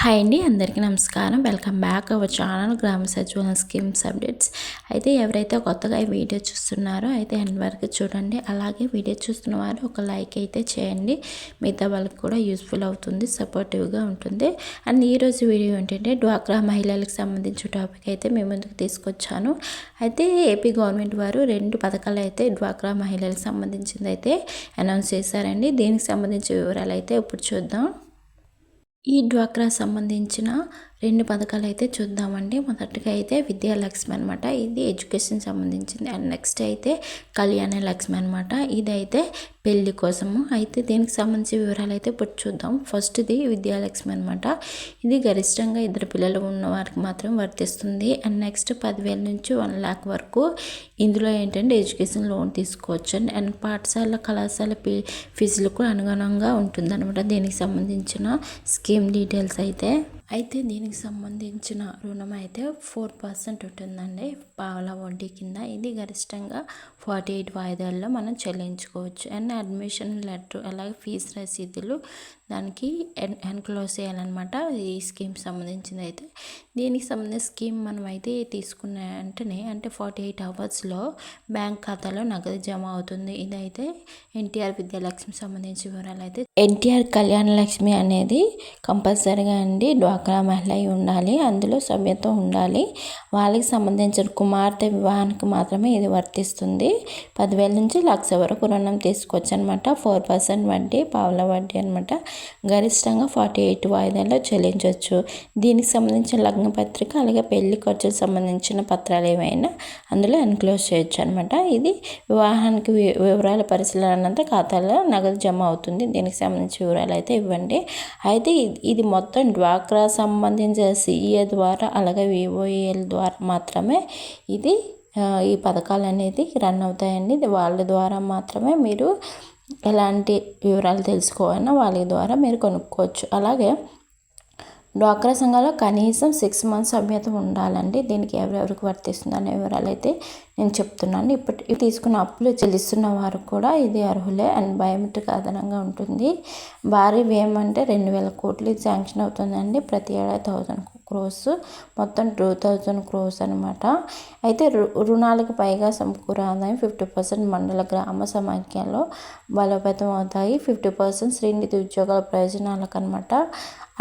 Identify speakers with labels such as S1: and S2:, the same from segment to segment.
S1: Hi అండి, అందరికీ నమస్కారం. వెల్కమ్ బ్యాక్ అవర్ ఛానల్ గ్రామ సచివాలయ స్కీమ్స్ అప్డేట్స్. అయితే ఎవరైతే కొత్తగా ఈ వీడియో చూస్తున్నారో అయితే ఎండ్ వరకు చూడండి. అలాగే వీడియో చూస్తున్న వారు ఒక లైక్ అయితే చేయండి. మిగతా వాళ్ళకి కూడా యూస్ఫుల్ అవుతుంది, సపోర్టివ్గా ఉంటుంది. అండ్ ఈరోజు వీడియో ఏంటంటే డ్వాక్రా మహిళలకు సంబంధించిన టాపిక్ అయితే మీ ముందుకు తీసుకొచ్చాను. అయితే ఏపీ గవర్నమెంట్ వారు 2 పథకాలు అయితే డ్వాక్రా మహిళలకు సంబంధించింది అయితే అనౌన్స్ చేశారండి. దీనికి సంబంధించిన వివరాలు అయితే ఇప్పుడు చూద్దాం. ఈ డ్వాక్రా సంబంధించిన 2 పథకాలు అయితే చూద్దామండి. మొదటిగా అయితే విద్యాలక్ష్మి అనమాట, ఇది ఎడ్యుకేషన్ సంబంధించింది. అండ్ నెక్స్ట్ అయితే కళ్యాణ లక్ష్మి అనమాట, ఇదైతే పెళ్లి కోసము. అయితే దీనికి సంబంధించిన వివరాలు అయితే ఇప్పుడు చూద్దాం. ఫస్ట్ది విద్యాలక్ష్మి అనమాట, ఇది గరిష్టంగా 2 పిల్లలు ఉన్న వారికి మాత్రం వర్తిస్తుంది. అండ్ నెక్స్ట్ 10,000 నుంచి 1 lakh వరకు ఇందులో ఏంటంటే ఎడ్యుకేషన్ లోన్ తీసుకోవచ్చు. అండ్ పాఠశాల కళాశాల ఫీజులకు అనుగుణంగా ఉంటుందన్నమాట. దీనికి సంబంధించిన స్కీమ్ డీటెయిల్స్ అయితే దీనికి సంబంధించిన రుణం అయితే 4% ఉంటుందండి, పావలా వడ్డీ కింద. ఇది గరిష్టంగా 48 వాయిదాల్లో మనం చెల్లించుకోవచ్చు. అండ్ అడ్మిషన్ లెటర్ అలాగే ఫీజు రసీదులు దానికి ఎన్క్లోజ్ చేయాలన్నమాట. ఈ స్కీమ్ సంబంధించింది అయితే దీనికి సంబంధించిన స్కీమ్ మనం అయితే తీసుకున్న వెంటనే అంటే 48 అవర్స్లో బ్యాంక్ ఖాతాలో నగదు జమ అవుతుంది. ఇదైతే ఎన్టీఆర్ విద్యాలక్ష్మి సంబంధించిన వివరాలు అయితే. ఎన్టీఆర్ కళ్యాణ లక్ష్మి అనేది కంపల్సరీగా అండి డ్వాక్రా మహిళ ఉండాలి, అందులో సభ్యత్వం ఉండాలి. వాళ్ళకి సంబంధించిన కుమార్తె వివాహానికి మాత్రమే ఇది వర్తిస్తుంది. 10,000 నుంచి 1,00,000 వరకు రుణం తీసుకోవచ్చు అనమాట. 4% వడ్డీ, పావలా వడ్డీ అనమాట. గరిష్టంగా 48 వాయిదాల్లో చెల్లించవచ్చు. దీనికి సంబంధించిన లగ్న పత్రిక అలాగే పెళ్లి ఖర్చులకు సంబంధించిన పత్రాలు ఏమైనా అందులో ఎన్క్లోజ్ చేయొచ్చు అనమాట. ఇది వివాహానికి వివరాల పరిశీలన ఖాతాలో నగదు జమ అవుతుంది. దీనికి సంబంధించిన వివరాలు అయితే ఇవ్వండి. అయితే ఇది మొత్తం డ్వాక్రా సంబంధించిన సిఏ ద్వారా అలాగే విఓఏల ద్వారా మాత్రమే ఈ పథకాలు అనేది రన్ అవుతాయండి. వాళ్ళ ద్వారా మాత్రమే మీరు ఎలాంటి వివరాలు తెలుసుకోవాలన్నా వాళ్ళ ద్వారా మీరు కొనుక్కోవచ్చు. అలాగే డ్వాక్రా సంఘాల్లో కనీసం 6 months సభ్యత ఉండాలండి. దీనికి ఎవరెవరికి వర్తిస్తుంది అనే వివరాలు అయితే నేను చెప్తున్నాను. ఇప్పటి తీసుకున్న అప్పులు చెల్లిస్తున్న వారు కూడా ఇది అర్హులే. అండ్ బయోమెట్రిక్ అదనంగా ఉంటుంది. భారీ వ్యయం అంటే 2,000 కోట్లు శాంక్షన్ అవుతుందండి. ప్రతి ఏడాది 1,000 crores, మొత్తం 2,000 crores అనమాట. అయితే రుణాలకు పైగా సమకూర ఆదాయం 50% మండల గ్రామ సమాఖ్యలో బలోపేతం అవుతాయి. 50% శ్రీనిధి ఉద్యోగాల ప్రయోజనాలకు అనమాట.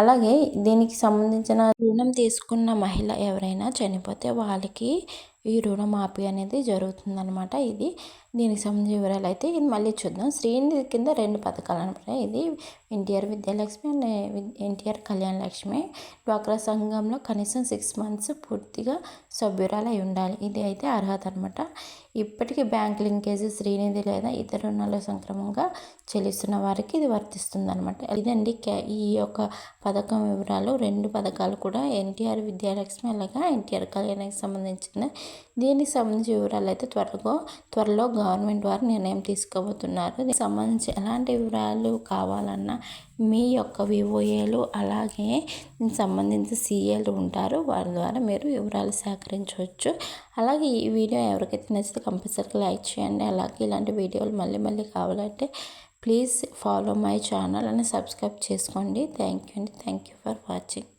S1: అలాగే దీనికి సంబంధించిన రుణం తీసుకున్న మహిళ ఎవరైనా చనిపోతే వాళ్ళకి ఈ రుణమాఫీ అనేది జరుగుతుందన్నమాట. దీనికి సంబంధించిన వివరాలు అయితే ఇది మళ్ళీ చూద్దాం. శ్రీనిధి కింద 2 పథకాలు అనమాట. ఇది ఎన్టీఆర్ విద్యాలక్ష్మి అండ్ ఎన్టీఆర్ కళ్యాణ లక్ష్మి. డ్వాక్రా సంఘంలో కనీసం 6 months పూర్తిగా సభ్యురాలు అయి ఉండాలి. ఇది అయితే అర్హత అనమాట. ఇప్పటికీ బ్యాంక్ లింకేజ్, శ్రీనిధి లేదా ఇతర రుణాలు సంక్రమంగా చెల్లిస్తున్న వారికి ఇది వర్తిస్తుంది అనమాట. ఇదండి ఈ యొక్క పథకం వివరాలు. 2 పథకాలు కూడా ఎన్టీఆర్ విద్యాలక్ష్మి అలాగే ఎన్టీఆర్ కళ్యాణానికి సంబంధించిన. దీనికి సంబంధించిన వివరాలు అయితే త్వరలో గవర్నమెంట్ వారు నిర్ణయం తీసుకోబోతున్నారు. దీనికి సంబంధించి ఎలాంటి వివరాలు కావాలన్నా మీ యొక్క విఓఏలు అలాగే సంబంధించిన సిఏలు ఉంటారు, వారి ద్వారా మీరు వివరాలు సేకరించవచ్చు. అలాగే ఈ వీడియో ఎవరికైతే నచ్చితే కంపల్సరీగా లైక్ చేయండి. అలాగే ఇలాంటి వీడియోలు మళ్ళీ కావాలంటే ప్లీజ్ ఫాలో మై ఛానల్ అని సబ్స్క్రైబ్ చేసుకోండి. Thank you for watching.